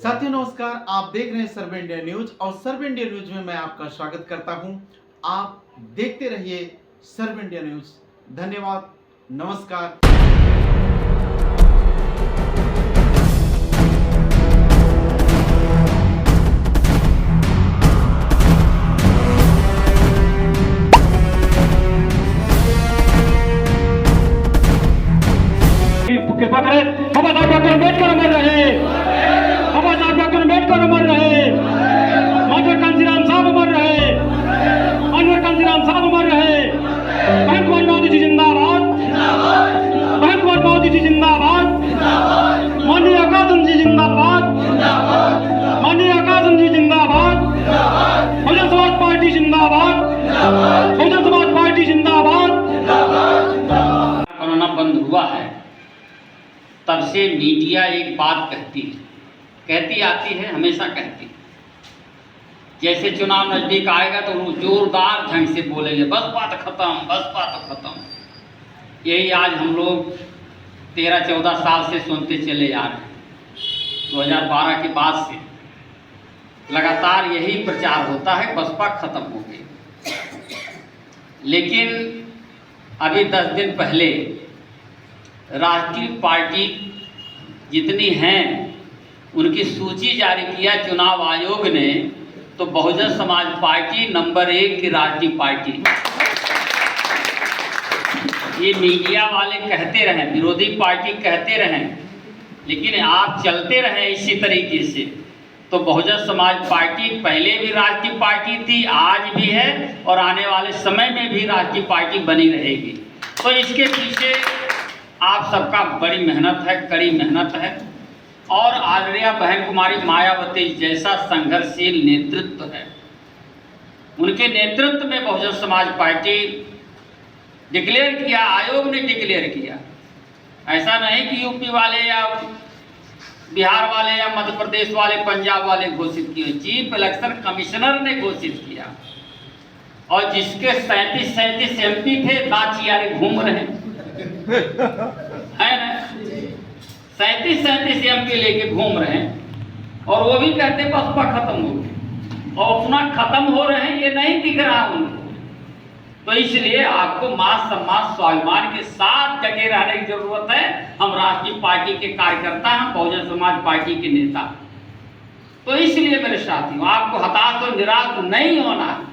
साथियों नमस्कार, आप देख रहे हैं सर्व इंडिया न्यूज और सर्व इंडिया न्यूज में मैं आपका स्वागत करता हूं। आप देखते रहिए सर्व इंडिया न्यूज। धन्यवाद, नमस्कार। कृपा करें, बाबा साहब डॉक्टर अम्बेडकर अमर रहे, बाबा साहब डॉक्टर अम्बेडकर अमर रहे, माधव कांशीराम साहब अमर रहे, अनवर कांशीराम साहब अमर रहे, बहन कुमार मोदी जी जिंदाबाद, बहन कुमार मोदी जी जिंदाबाद, माननीय अकादम जी जिंदाबाद, माननीय अकादम जी जिंदाबाद, बहुजन समाज पार्टी जिंदाबाद, बहुजन समाज पार्टी जिंदाबाद। कोरोना बंद हुआ है तब से मीडिया एक बात कहती आती है, हमेशा कहती। जैसे चुनाव नजदीक आएगा तो वो जोरदार ढंग से बोलेंगे, बसपा तो खत्म, बसपा तो खत्म। यही आज हम लोग 13-14 साल से सुनते चले आ रहे हैं। 2012 के बाद से लगातार यही प्रचार होता है, बसपा खत्म हो गई। लेकिन अभी 10 दिन पहले राष्ट्रीय पार्टी जितनी हैं उनकी सूची जारी किया चुनाव आयोग ने, तो बहुजन समाज पार्टी नंबर 1 की राष्ट्रीय पार्टी। ये मीडिया वाले कहते रहें, विरोधी पार्टी कहते रहें, लेकिन आप चलते रहें इसी तरीके से तो बहुजन समाज पार्टी पहले भी राष्ट्रीय पार्टी थी, आज भी है और आने वाले समय में भी राष्ट्रीय पार्टी बनी रहेगी। तो इसके पीछे आप सबका बड़ी मेहनत है, कड़ी मेहनत है और आदरणीय बहन कुमारी मायावती जैसा संघर्षशील नेतृत्व है। उनके नेतृत्व में बहुजन समाज पार्टी डिक्लेयर किया, आयोग ने डिक्लेयर किया। ऐसा नहीं कि यूपी वाले या बिहार वाले या मध्य प्रदेश वाले, पंजाब वाले घोषित किए, चीफ इलेक्शन कमिश्नर ने घोषित किया। और जिसके 37 MP थे, नाचियारे घूम रहे है ना, 37 MP लेके घूम रहे हैं और वो भी कहते बसपा खत्म हो गई और अपना खत्म हो रहे हैं, ये नहीं दिख रहा उनको। तो इसलिए आपको मान सम्मान स्वाभिमान के साथ जगे रहने की जरूरत है। हम राष्ट्रीय पार्टी के कार्यकर्ता, हम बहुजन समाज पार्टी के नेता। तो इसलिए मेरे साथियों, आपको हताश और निराश नहीं होना है।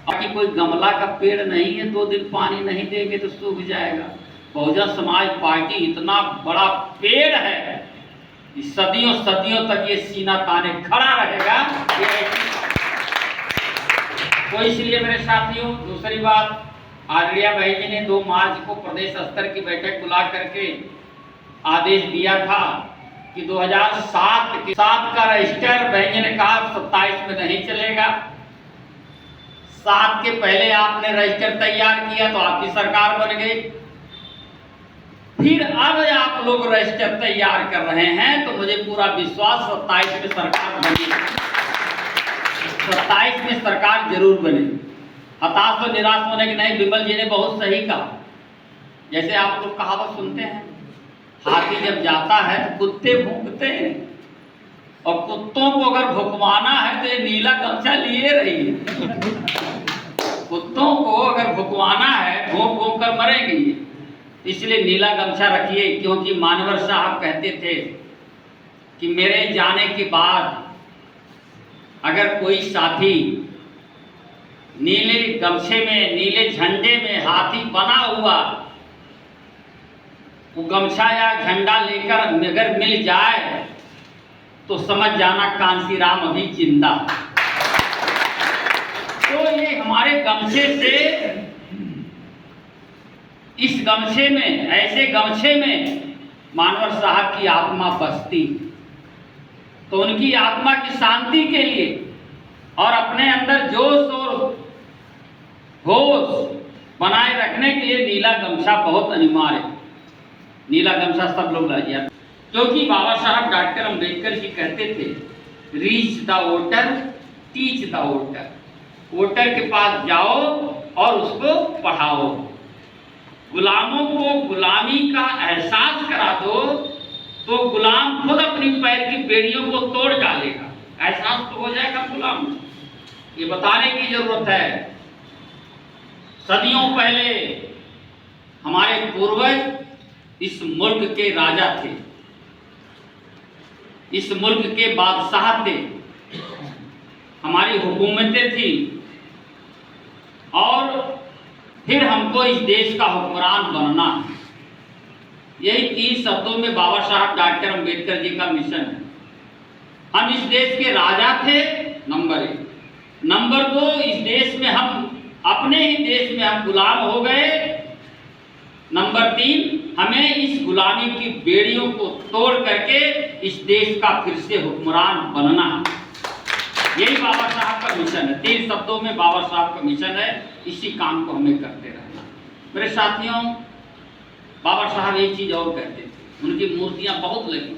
बाकी कोई गमला का पेड़ नहीं है, 2 दिन पानी नहीं देंगे तो सूख जाएगा। बहुजन समाज पार्टी इतना बड़ा पेड़ है, सदियों सदियों तक ये सीना ताने खड़ा रहेगा। तो इसलिए मेरे साथियों, दूसरी बात, आदरणीय भाई जी ने 2 मार्च को प्रदेश स्तर की बैठक बुला करके आदेश दिया था कि 2007 का रजिस्टर, भाई जी ने कहा 27 में नहीं चलेगा। 7 के पहले आपने रजिस्टर तैयार किया तो आपकी सरकार बन गई। फिर अब आप लोग रजिस्टर तैयार कर रहे हैं तो मुझे पूरा विश्वास 27 में सरकार बनेगी, 27 में सरकार जरूर बनेगी। हताश और निराश होने की नहीं। विमल जी ने बहुत सही कहा। जैसे आप लोग कहावत सुनते हैं, हाथी जब जाता है तो कुत्ते भौंकते हैं और कुत्तों को अगर भुकवाना है तो ये नीला गमछा लिए रहिए। कुत्तों को अगर भुकवाना है, भौंक भौंक कर मरेंगे, इसलिए नीला गमछा रखिए। क्योंकि मानवर साहब कहते थे कि मेरे जाने के बाद अगर कोई साथी नीले गमछे में, नीले झंडे में हाथी बना हुआ वो गमछा या झंडा लेकर अगर मिल जाए तो समझ जाना कांशीराम अभी जिंदा। तो ये हमारे गमछे से, इस गमछे में, ऐसे गमछे में मानवर साहब की आत्मा बसती। तो उनकी आत्मा की शांति के लिए और अपने अंदर जोश और होश बनाए रखने के लिए नीला गमछा बहुत अनिवार्य है। नीला गमछा सब लोग लाइए, क्योंकि बाबा साहब डॉक्टर अम्बेडकर जी कहते थे, reach the voter, teach the voter. Voter के पास जाओ और उसको पढ़ाओ, गुलामों को गुलामी का एहसास करा दो तो गुलाम खुद अपनी पैर की बेड़ियों को तोड़ डालेगा। एहसास तो हो जाएगा गुलाम, ये बताने की जरूरत है। सदियों पहले हमारे पूर्वज इस मुल्क के राजा थे, इस मुल्क के बादशाह थे, हमारी हुकूमतें थी, और फिर हमको इस देश का हुक्मरान बनना है। यही 3 शब्दों में बाबा साहब डॉक्टर अंबेडकर जी का मिशन है। हम इस देश के राजा थे, नंबर 1। नंबर 2, इस देश में हम अपने ही देश में हम गुलाम हो गए। नंबर 3, हमें इस गुलामी की बेड़ियों को तोड़ करके इस देश का फिर से हुक्मरान बनना है। यही बाबा साहब का मिशन है। 3 शब्दों में बाबा साहब का मिशन है। इसी काम को हमें करते रहना। मेरे साथियों, बाबा साहब एक चीज और कहते थे, उनकी मूर्तियां बहुत लगी।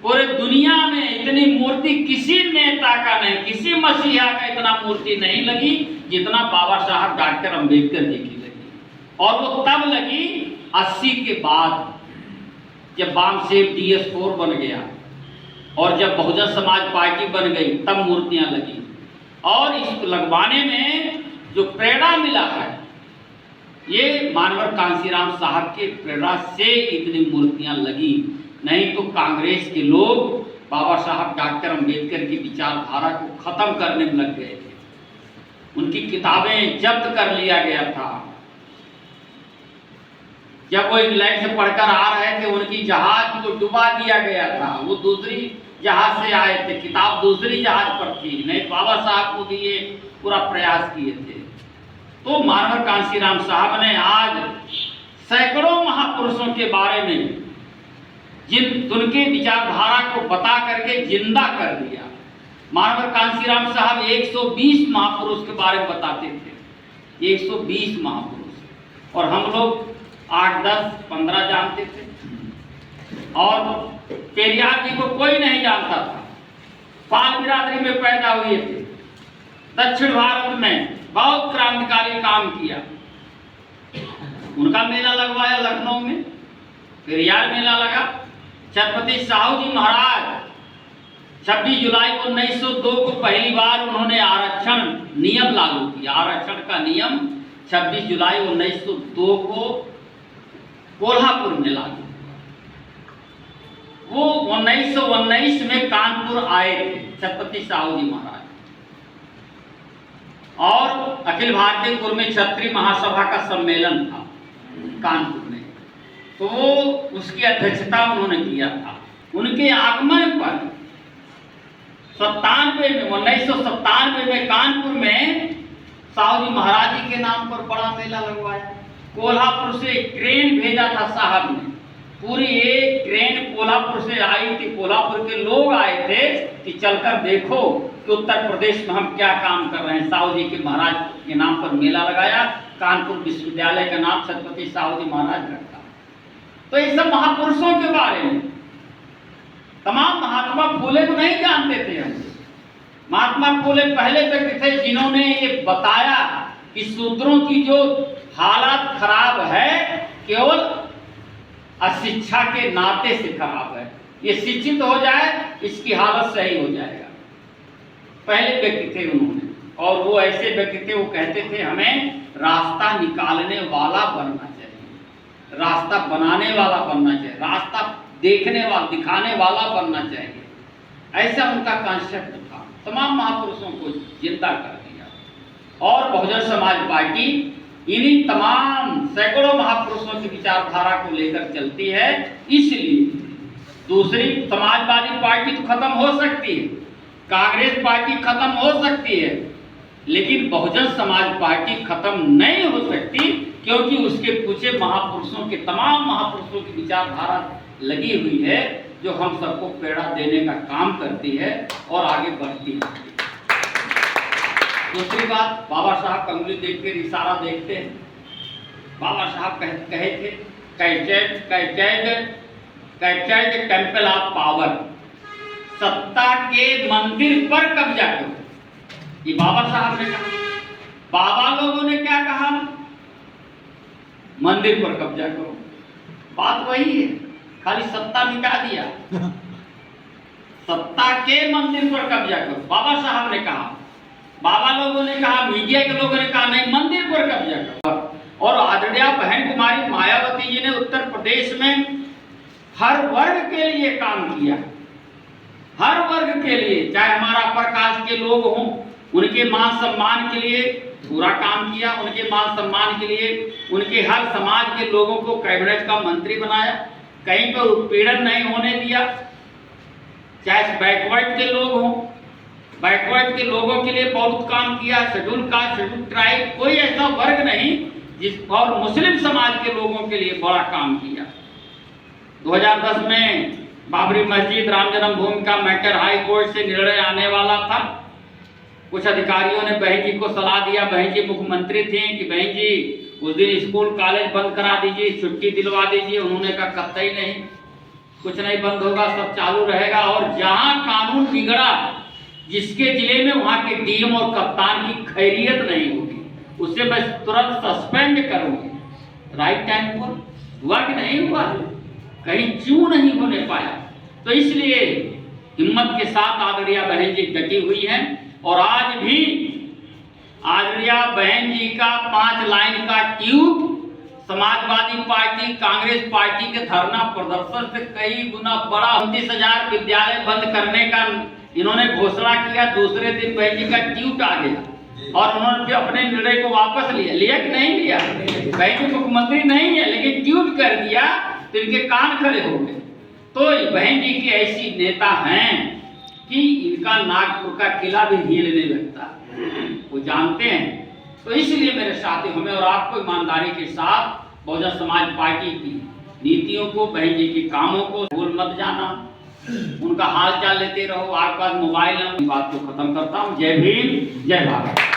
पूरे दुनिया में इतनी मूर्ति किसी नेता का नहीं, किसी मसीहा का इतना मूर्ति नहीं लगी जितना बाबा साहब डॉक्टर अंबेडकर जी की लगी। और वो तब लगी 80 के बाद, जब बामसेब DS4 बन गया और जब बहुजन समाज पार्टी बन गई, तब मूर्तियां लगी। और इस लगवाने में जो प्रेरणा मिला है, ये मानवर कांसीराम साहब के प्रेरणा से इतनी मूर्तियां लगी। नहीं तो कांग्रेस के लोग बाबा साहब डॉक्टर अंबेडकर की विचारधारा को खत्म करने में लग गए थे। उनकी किताबें जब्त कर लिया गया था। जब वो इंग्लैंड से पढ़कर आ रहे थे, उनकी जहाज को डुबा दिया गया था। वो दूसरी जहाज से आए थे, किताब दूसरी जहाज पर थी। नहीं, बाबा साहब को भी ये पूरा प्रयास किए थे। तो मानवर कांसीराम साहब ने आज सैकड़ों महापुरुषों के बारे में उनके विचारधारा को बता करके जिंदा कर दिया। मानवर कांसीराम साहब 120 महापुरुष के बारे में बताते थे, 120 महापुरुष, और हम लोग 8, 10, 15 जानते थे। और पेरियार जी को कोई नहीं जानता था। पाल बिरादरी में पैदा हुए थे, दक्षिण भारत में बहुत क्रांतिकारी काम किया। उनका मेला लगवाया लखनऊ में, पेरियार मेला लगा। छत्रपति साहू जी महाराज 26 जुलाई 1902 को पहली बार उन्होंने आरक्षण नियम लागू किया। आरक्षण का नियम 26 जुलाई 1902 को कोल्हापुर में लागू। वो 1919 में कानपुर आए थे छत्रपति साहू जी महाराज, और अखिल भारतीय कुर्मी क्षत्रिय महासभा का सम्मेलन था कानपुर में, तो उसकी अध्यक्षता उन्होंने किया था। उनके आगमन पर 1997 में कानपुर में साहू जी महाराज जी के नाम पर बड़ा मेला लगवाया। कोल्हापुर से ट्रेन भेजा था साहब ने, पूरी एक ट्रेन कोल्हापुर से आई थी। कोल्हापुर के लोग आए थे कि चलकर देखो कि उत्तर प्रदेश में हम क्या काम कर रहे हैं। साहू जी के महाराज के नाम पर मेला लगाया। कानपुर विश्वविद्यालय का नाम छत्रपति साहू जी महाराज रखा। तो ये सब महापुरुषों के बारे में, तमाम महात्मा फूले को नहीं जानते थे हम। महात्मा फूले पहले व्यक्ति थे जिन्होंने ये बताया कि शूद्रों की जो हालत खराब है केवल अशिक्षा के नाते से खराब है। ये शिक्षित हो जाए, इसकी हालत सही हो जाएगा। पहले व्यक्ति थे उन्होंने, और वो ऐसे व्यक्ति थे, वो कहते थे हमें रास्ता निकालने वाला बनना चाहिए, रास्ता बनाने वाला बनना चाहिए, रास्ता देखने वाला, दिखाने वाला बनना चाहिए। ऐसा उनका कॉन्सेप्ट था। तमाम महापुरुषों को जिंदा कर दिया। और बहुजन समाज पार्टी इन्हीं तमाम सैकड़ों महापुरुषों की विचारधारा को लेकर चलती है। इसलिए दूसरी समाजवादी पार्टी तो खत्म हो सकती है, कांग्रेस पार्टी खत्म हो सकती है, लेकिन बहुजन समाज पार्टी खत्म नहीं हो सकती, क्योंकि उसके पीछे महापुरुषों के, तमाम महापुरुषों की विचारधारा लगी हुई है, जो हम सबको प्रेरणा देने का काम करती है और आगे बढ़ती है। दूसरी बात, बाबा साहब कंगली देख के इशारा देखते हैं। बाबा साहब कहे थे कैचर्ड टेम्पल ऑफ पावर, सत्ता के मंदिर पर कब्जा करो। ये बाबा साहब ने कहा। बाबा लोगों ने क्या कहा? मंदिर पर कब्जा करो। बात वही है। खाली सत्ता मिटा दिया। सत्ता के मंदिर पर कब्जा करो, बाबा साहब ने कहा, बाबा लोगों ने कहा, मीडिया के लोगों ने कहा नहीं, मंदिर पर कब्जा करो। और आदरणीय बहन कुमारी मायावती जी ने उत्तर प्रदेश में हर वर्ग के लिए काम किया, हर वर्ग के लिए, चाहे हमारा अपर कास्ट के लोग हों, उनके मान सम्मान के लिए पूरा काम किया, उनके मान सम्मान के लिए उनके हर समाज के लोगों को कैबिनेट का मंत्री बनाया, कहीं पर उत्पीड़न नहीं होने दिया। चाहे बैकवर्ड के लोग हों, बैकवर्ड के लोगों के लिए बहुत काम किया, शेड्यूल कास्ट, शेड्यूल ट्राइब, कोई ऐसा वर्ग नहीं जिस, और मुस्लिम समाज के लोगों के लिए बड़ा काम किया। 2010 में बाबरी मस्जिद राम जन्मभूमि का मैटर हाई कोर्ट से निर्णय आने वाला था। कुछ अधिकारियों ने बहन जी को सलाह दिया, बहन जी मुख्यमंत्री थे, कि बहन जी उस दिन स्कूल कॉलेज बंद करा दीजिए, छुट्टी दिलवा दीजिए। उन्होंने कहा कतई नहीं, कुछ नहीं बंद होगा, सब चालू रहेगा। और जहां कानून बिगड़ा, जिसके जिले में, वहां के डीएम और कप्तान की खैरियत नहीं होगी, उसे मैं तुरंत सस्पेंड करूंगी। राइट टाइम पर हुआ कि नहीं हुआ, कहीं क्यों नहीं होने पाया। तो इसलिए हिम्मत के साथ आदरणीय बहन जी डटी हुई हैं। और आज भी आदरणीय बहन जी का 5 लाइन का tube Samajwadi party, Congress party के धरना प्रदर्शन से कई गुना बड़ा। 29,000 विद्यालय बंद करने का इन्होंने घोषणा किया, दूसरे दिन बहन जी का ट्यूट आ गया और उन्होंने भी अपने निर्णय को वापस लिया कि नहीं लिया। बहन जी मुख्यमंत्री नहीं है, लेकिन ट्यूट कर दिया तो इनके कान खड़े हो गए। तो बहन जी की ऐसी नेता हैं कि इनका नागपुर का किला भी हिलने लगता, वो जानते हैं। तो इसलिए मेरे साथी, हमें और आपको ईमानदारी के साथ बहुजन समाज पार्टी की नीतियों को, बहन जी के कामों को भूल मत जाना, उनका हाल चाल लेते रहो। आपके पास मोबाइल नंबर, बात को खत्म करता हूँ। जय भीम, जय भारत।